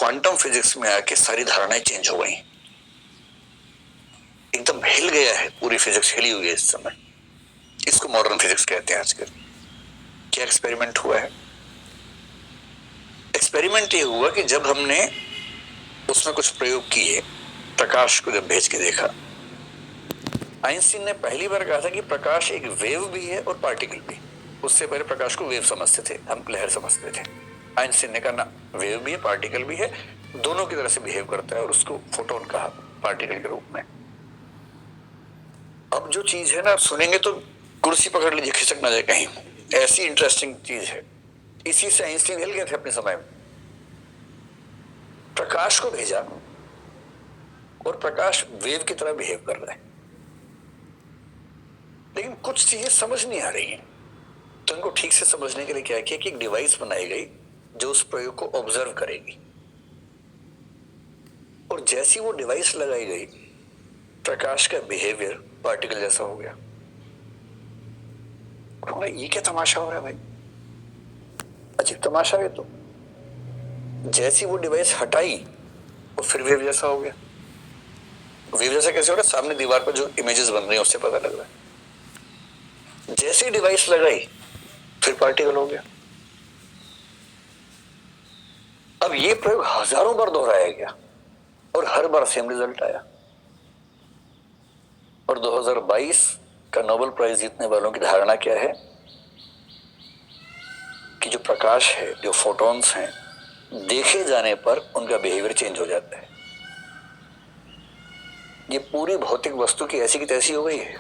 Quantum physics में आके सारी धारणाएं चेंज हो गई, एकदम हिल गया है, पूरी फिजिक्स हिली हुई है इस समय। इसको मॉडर्न फिजिक्स कहते हैं आजकल। क्या एक्सपेरिमेंट हुआ है? एक्सपेरिमेंट ये हुआ कि जब हमने उसमें कुछ प्रयोग किए, प्रकाश को जब भेज के देखा, आइंस्टीन ने पहली बार कहा था कि प्रकाश एक वेव भी है और पार्टिकल भी। उससे पहले प्रकाश को वेव समझते थे, हम लहर समझते थे। आइंस्टीन ने कहा ना, वेव भी है पार्टिकल भी है, दोनों की तरह से बिहेव करता है, और उसको फोटोन कहा पार्टिकल के रूप में। अब जो चीज है ना, आप सुनेंगे तो कुर्सी पकड़ लीजिए, खिसक ना जाए कहीं, ऐसी इंटरेस्टिंग चीज है। इसी से आइंस्टीन हिल गए थे अपने समय में। प्रकाश को भेजा और प्रकाश वेव की तरह बिहेव कर रहा है, लेकिन कुछ चीजें समझ नहीं आ रही हैं। तो इनको ठीक से समझने के लिए क्या किया कि एक डिवाइस बनाई गई जो उस प्रयोग को ऑब्जर्व करेगी, और जैसी वो डिवाइस लगाई गई, प्रकाश का बिहेवियर पार्टिकल जैसा हो गया। ये क्या तमाशा हो रहा है भाई, अजीब तमाशा है। तो जैसी वो डिवाइस हटाई, वो फिर वेव जैसा हो गया। वेव जैसा कैसे हो रहा है? सामने दीवार पर जो इमेजेस बन रही हैं उससे पता लग रहा है। जैसी डिवाइस लगाई, फिर पार्टिकल हो गया। अब ये प्रयोग हजारों बार दोहराया गया और हर बार सेम रिजल्ट आया। और 2022 का नोबेल प्राइज जीतने वालों की धारणा क्या है कि जो प्रकाश है, जो फोटॉन्स हैं, देखे जाने पर उनका बिहेवियर चेंज हो जाता है। ये पूरी भौतिक वस्तु की ऐसी की तैसी हो गई है।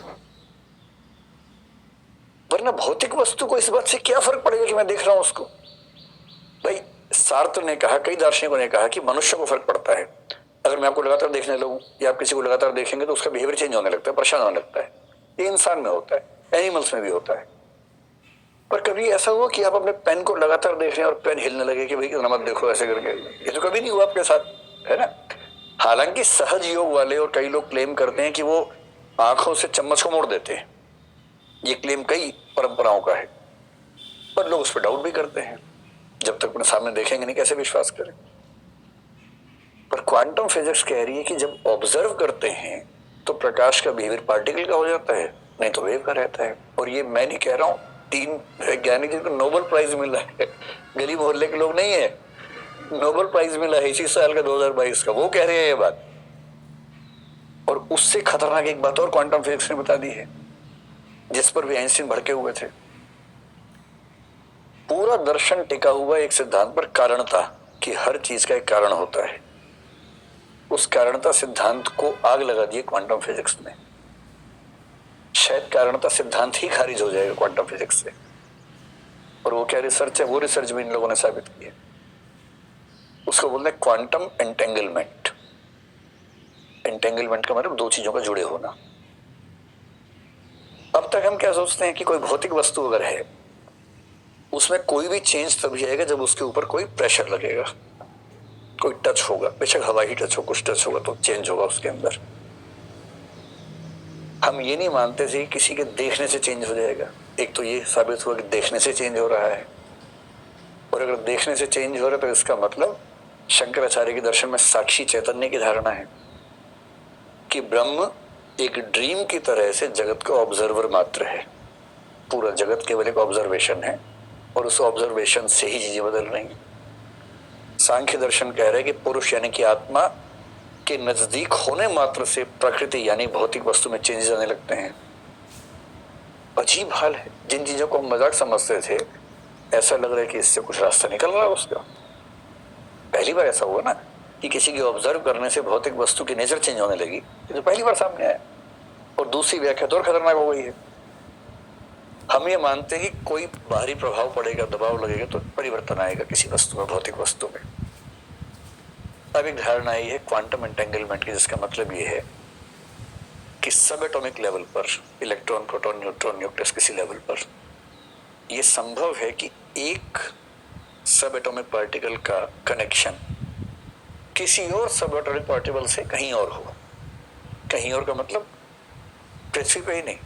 वरना भौतिक वस्तु को इस बात से क्या फर्क पड़ेगा कि मैं देख रहा हूं उसको? भाई, सार्त्र ने कहा, कई दार्शनिकों ने कहा कि मनुष्य को फर्क पड़ता है। अगर मैं आपको लगातार देखने लगूं या आप किसी को लगातार देखेंगे तो उसका बिहेवियर चेंज होने लगता है, परेशान होने लगता है। ये इंसान में होता है, एनिमल्स में भी होता है। पर कभी ऐसा हुआ कि आप अपने पेन को लगातार देख रहे हैं और पेन हिलने लगे कि भाई इतना मत देखो ऐसे करके? ये तो कभी नहीं हुआ आपके साथ, है ना? हालांकि सहज योग वाले और कई लोग क्लेम करते हैं कि वो आंखों से चम्मच को मोड़ देते हैं। ये क्लेम कई परंपराओं का है, पर लोग उस पर डाउट भी करते हैं। जब तक अपने सामने देखेंगे नहीं, कैसे विश्वास करें? पर क्वांटम फिजिक्स कह रही है कि जब ऑब्जर्व करते हैं तो प्रकाश का बिहेवियर पार्टिकल का हो जाता है, नहीं तो वेव का रहता है। और ये मैं नहीं कह रहा हूं, 3 वैज्ञानिक जिनको नोबेल प्राइज मिला है, गली मोहल्ले के लोग नहीं है, नोबेल प्राइज मिला है इसी साल का 2022 का, वो कह रहे हैं ये बात। और उससे खतरनाक एक बात और क्वांटम फिजिक्स ने बता दी है, जिस पर भी आइंस्टीन भड़के हुए थे। पूरा दर्शन टिका हुआ एक सिद्धांत पर, कारणता, कि हर चीज का एक कारण होता है। उस कारणता सिद्धांत को आग लगा दिए क्वांटम फिजिक्स ने। शायद कारणता सिद्धांत ही खारिज हो जाएगा क्वांटम फिजिक्स से। और वो क्या रिसर्च है? वो रिसर्च भी इन लोगों ने साबित की है। उसको बोलते हैं क्वांटम एंटेंगलमेंट। एंटेंगलमेंट का मतलब दो चीजों का जुड़े होना। अब तक हम क्या सोचते हैं कि कोई भौतिक वस्तु अगर है, उसमें कोई भी चेंज तभी आएगा जब उसके ऊपर कोई प्रेशर लगेगा, कोई टच होगा, बेशक हवा ही टच हो, कुछ टच होगा तो चेंज होगा उसके अंदर। हम ये नहीं मानते थे किसी के देखने से चेंज हो जाएगा। एक तो ये साबित हुआ कि देखने से चेंज हो रहा है, और अगर देखने से चेंज हो रहा है तो इसका मतलब शंकराचार्य के दर्शन में साक्षी चैतन्य की धारणा है कि ब्रह्म एक ड्रीम की तरह से जगत का ऑब्जर्वर मात्र है। पूरा जगत केवल एक ऑब्जर्वेशन है, और उस ऑब्जर्वेशन से ही चीजें बदल रही हैं। सांख्य दर्शन कह रहे हैं कि पुरुष यानी कि आत्मा के नजदीक होने मात्र से प्रकृति यानी भौतिक वस्तु में चेंजेस आने लगते हैं। अजीब हाल है। जिन चीजों को हम मजाक समझते थे, ऐसा लग रहा है कि इससे कुछ रास्ता निकल रहा है उसका। पहली बार ऐसा हुआ ना कि किसी के ऑब्जर्व करने से भौतिक वस्तु की नेचर चेंज होने लगी, ये तो पहली बार सामने आया। और दूसरी व्याख्या तो और खतरनाक हो गई है। हम ये मानते हैं कि कोई बाहरी प्रभाव पड़ेगा, दबाव लगेगा तो परिवर्तन आएगा किसी वस्तु में, भौतिक वस्तु में। अब एक धारणा आई है क्वांटम एंटेंगलमेंट की, जिसका मतलब ये है कि सब एटॉमिक लेवल पर, इलेक्ट्रॉन, प्रोटॉन, न्यूट्रॉन, न्यूक्लियस, किसी लेवल पर यह संभव है कि एक सब एटॉमिक पार्टिकल का कनेक्शन किसी और सब एटॉमिक पार्टिकल से कहीं और हो। कहीं और का मतलब पृथ्वी पे ही नहीं,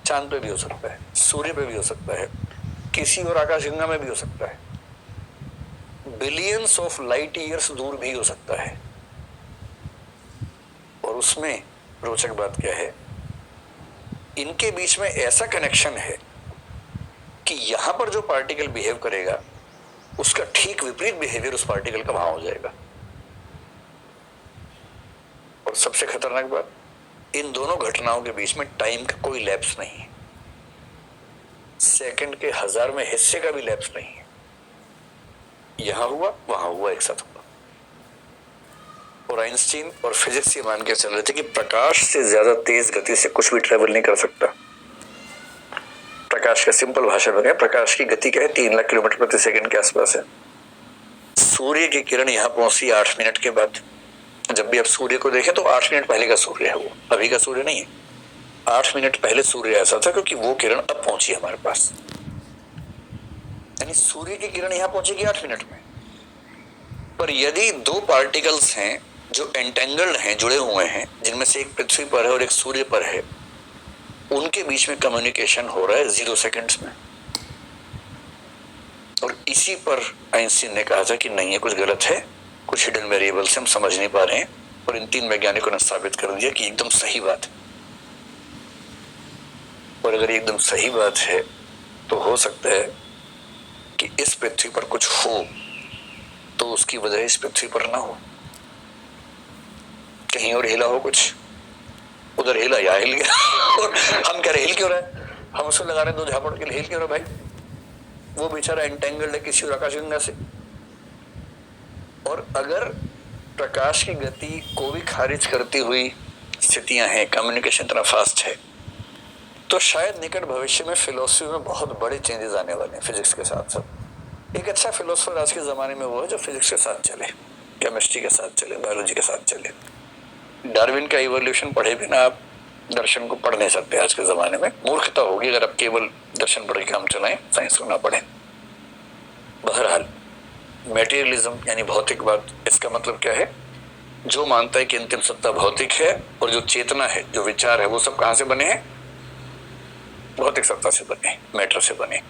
चांद पे भी हो सकता है, सूर्य पे भी हो सकता है, किसी और आकाशगंगा में भी हो सकता है। बिलियंस ऑफ लाइट ईयर्स दूर भी हो सकता है। और उसमें रोचक बात क्या है, इनके बीच में ऐसा कनेक्शन है कि यहां पर जो पार्टिकल बिहेव करेगा उसका ठीक विपरीत बिहेवियर उस पार्टिकल का वहां हो जाएगा। और सबसे खतरनाक बात, इन दोनों घटनाओं के बीच में टाइम का कोई लैप्स नहीं है, सेकंड के 1000वें हिस्से का भी लैप्स नहीं है। यहां हुआ वहां हुआ, एक साथ हुआ। और आइंस्टीन और फिजिक्स ये मान के चल रहे थे कि प्रकाश से ज्यादा तेज गति से कुछ भी ट्रेवल नहीं कर सकता। प्रकाश का सिंपल भाषा में, प्रकाश की गति क्या है, 3 लाख किलोमीटर प्रति सेकंड के आसपास है। सूर्य की किरण यहां पहुंची 8 मिनट के बाद। जब भी आप सूर्य को देखें तो 8 मिनट पहले का सूर्य है, वो अभी का सूर्य नहीं है। 8 मिनट पहले सूर्य ऐसा था क्योंकि वो किरण अब पहुंची हमारे पास। यानी सूर्य की किरण यहां पहुंचेगी 8 मिनट में। पर यदि 2 पार्टिकल्स हैं जो एंटेंगल्ड हैं, जुड़े हुए हैं, जिनमें से एक पृथ्वी पर है और एक सूर्य पर है, उनके बीच में कम्युनिकेशन हो रहा है 0 सेकंड्स में। और इसी पर आइंस्टीन ने कहा था कि नहीं, ये कुछ गलत है, कुछ हिडन वेरिएबल्स हम समझ नहीं पा रहे हैं। और इन 3 वैज्ञानिकों ने साबित कर दिया कि एकदम सही बात है। और अगर एकदम सही बात है तो हो सकता है कि इस पृथ्वी पर कुछ हो तो उसकी वजह इस पृथ्वी पर ना हो, कहीं और हिला हो, कुछ उधर हिला, या हिल गया और हम कह रहे हिल क्यों रहा है, हम उसको लगा रहे हैं 2 झापड़ के लिए, हिल क्यों रहा भाई, वो बेचारा एंटेंगल्ड है किसी और आकाशगंगा से। और अगर प्रकाश की गति को भी खारिज करती हुई स्थितियां हैं, कम्युनिकेशन इतना फास्ट है, तो शायद निकट भविष्य में फिलोसफी में बहुत बड़े चेंजेस आने वाले हैं फिजिक्स के साथ साथ। एक अच्छा फिलोसफर आज के जमाने में वो है जो फिजिक्स के साथ चले, केमिस्ट्री के साथ चले, बायोलॉजी के साथ चले। डार्विन का इवोल्यूशन पढ़े बिना आप दर्शन को पढ़ नहीं सकते आज के जमाने में। मूर्खता होगी अगर आप केवल दर्शन पढ़ के काम चलाएं, साइंस को ना पढ़ें। बहरहाल मेटीरियलिज्म यानी भौतिकवाद, इसका मतलब क्या है, जो मानता है कि अंतिम सत्ता भौतिक है और जो चेतना है, जो विचार है, वो सब कहां से बने हैं, भौतिक सत्ता से बने, मैटर से बने।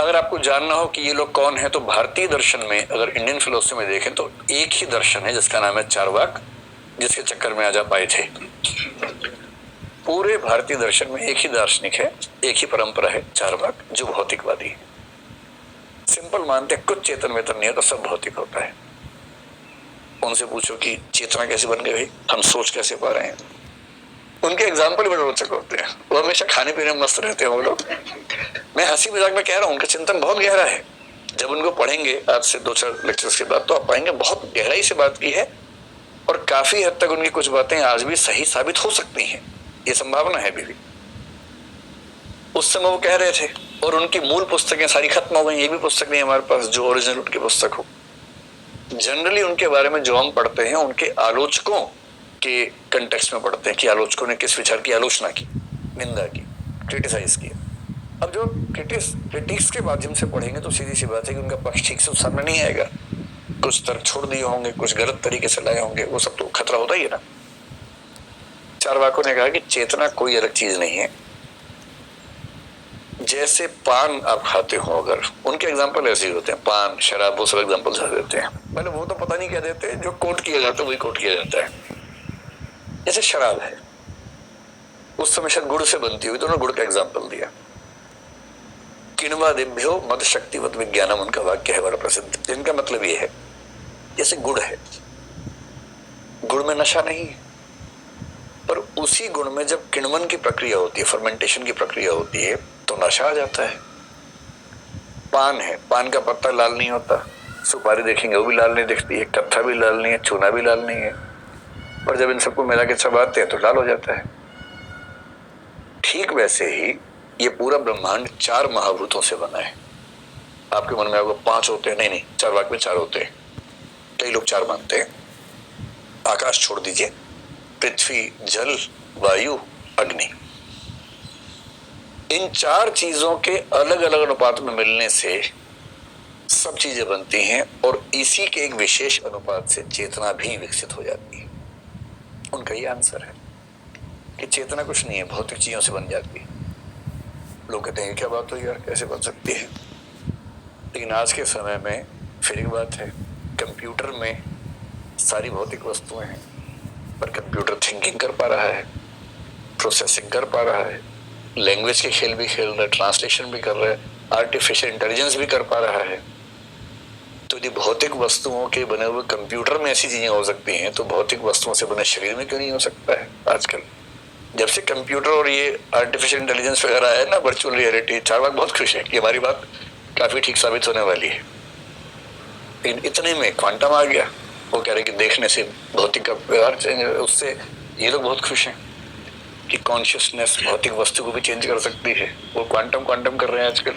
अगर आपको जानना हो कि ये लोग कौन है, तो भारतीय दर्शन में, अगर इंडियन फिलोसफी में देखें तो एक ही दर्शन है जिसका नाम है चार्वाक, जिसके चक्कर में आज आप आए थे। पूरे भारतीय दर्शन में एक ही दार्शनिक है, एक ही परंपरा है, चार्वाक, जो भौतिकवादी है। सिंपल मानते हैं कुछ चेतन वेतन नहीं है तो सब भौतिक होता है। उनसे पूछो कि चेतना कैसे बन गई, हम सोच कैसे पा रहे हैं, उनके एग्जाम्पल बड़े रोचक होते हैं। वो हमेशा खाने पीने में मस्त रहते हैं वो लोग। मैं हंसी मजाक में कह रहा हूँ, उनका चिंतन बहुत गहरा है। जब उनको पढ़ेंगे आज से 2-4 लेक्चर्स के बाद, तो आप पाएंगे बहुत गहराई से बात की है और काफी हद तक उनकी कुछ बातें आज भी सही साबित हो सकती हैं, ये संभावना है अभी भी। उस समय वो कह रहे थे और उनकी मूल पुस्तकें सारी खत्म हो गई, ये भी पुस्तक नहीं हमारे पास जो ओरिजिनल उनकी पुस्तक हो। जनरली उनके बारे में जो हम पढ़ते हैं, उनके आलोचकों के कंटेक्स्ट में पढ़ते हैं कि आलोचकों ने किस विचार की आलोचना की, निंदा की, क्रिटिसाइज किया। अब जो क्रिटिक्स के माध्यम से पढ़ेंगे तो सीधी सी बात है कि उनका पक्ष ठीक से सामने नहीं आएगा। कुछ तर्क छोड़ दिए होंगे, कुछ गलत तरीके से लाए होंगे, वो सब तो खतरा होता ही है ना। चार्वाकों ने कहा कि चेतना कोई अलग चीज नहीं है। जैसे पान आप खाते हो, अगर उनके एग्जाम्पल ऐसे ही होते हैं, पान, शराब, वो सब एग्जाम्पल देते हैं। पहले वो तो पता नहीं क्या देते, जो कोट किया जाता है वही कोट किया जाता है। जैसे शराब है, उस समय शायद गुड़ से बनती हुई, तो उन्होंने गुड़ का एग्जाम्पल दिया। किण्वा दिभ्यो मद शक्तिवत विज्ञानम, उनका वाक्य है बड़ा प्रसिद्ध, जिनका मतलब ये है जैसे गुड़ है, गुड़ में नशा नहीं है, पर उसी गुड़ में जब किण्वन की प्रक्रिया होती है, फर्मेंटेशन की प्रक्रिया होती है, तो नशा आ जाता है। पान है, पान का पत्ता लाल नहीं होता, सुपारी देखेंगे वो भी लाल नहीं दिखती है, कत्था भी लाल नहीं है, चूना भी लाल नहीं है, और जब इन सबको मिला के चबाते हैं तो लाल हो जाता है। ठीक वैसे ही ये पूरा ब्रह्मांड 4 महाभूतों से बना है। आपके मन में आपको 5 होते हैं, नहीं, चार्वाक में 4 होते हैं, कई लोग 4 मानते हैं। आकाश छोड़ दीजिए, पृथ्वी, जल, वायु, अग्नि, इन 4 चीजों के अलग अलग अनुपात में मिलने से सब चीजें बनती हैं, और इसी के एक विशेष अनुपात से चेतना भी विकसित हो जाती है। उनका ये आंसर है कि चेतना कुछ नहीं है, भौतिक चीजों से बन जाती है। लोग कहते हैं क्या बात हो यार, कैसे बन सकती है? लेकिन आज के समय में फिर एक बात है, कंप्यूटर में सारी भौतिक वस्तुएं हैं, पर कंप्यूटर थिंकिंग कर पा रहा है, प्रोसेसिंग कर पा रहा है, लैंग्वेज के खेल भी खेल रहा है, ट्रांसलेशन भी कर रहा है, आर्टिफिशियल इंटेलिजेंस भी कर पा रहा है। तो यदि भौतिक वस्तुओं के बने हुए कंप्यूटर में ऐसी चीजें हो सकती हैं, तो भौतिक वस्तुओं से बने शरीर में क्यों नहीं हो सकता है? आजकल जब से कंप्यूटर और ये आर्टिफिशियल इंटेलिजेंस वगैरह है ना, वर्चुअल रियलिटी, चारवाक बहुत खुश है कि हमारी बात काफी ठीक साबित होने वाली है। लेकिन इतने में क्वांटम आ गया, वो कह रहे कि देखने से भौतिक का व्यवहार चेंज, उससे ये लोग बहुत खुश हैं कि कॉन्शियसनेस भौतिक वस्तु को भी चेंज कर सकती है। वो क्वांटम क्वांटम कर रहे हैं आजकल।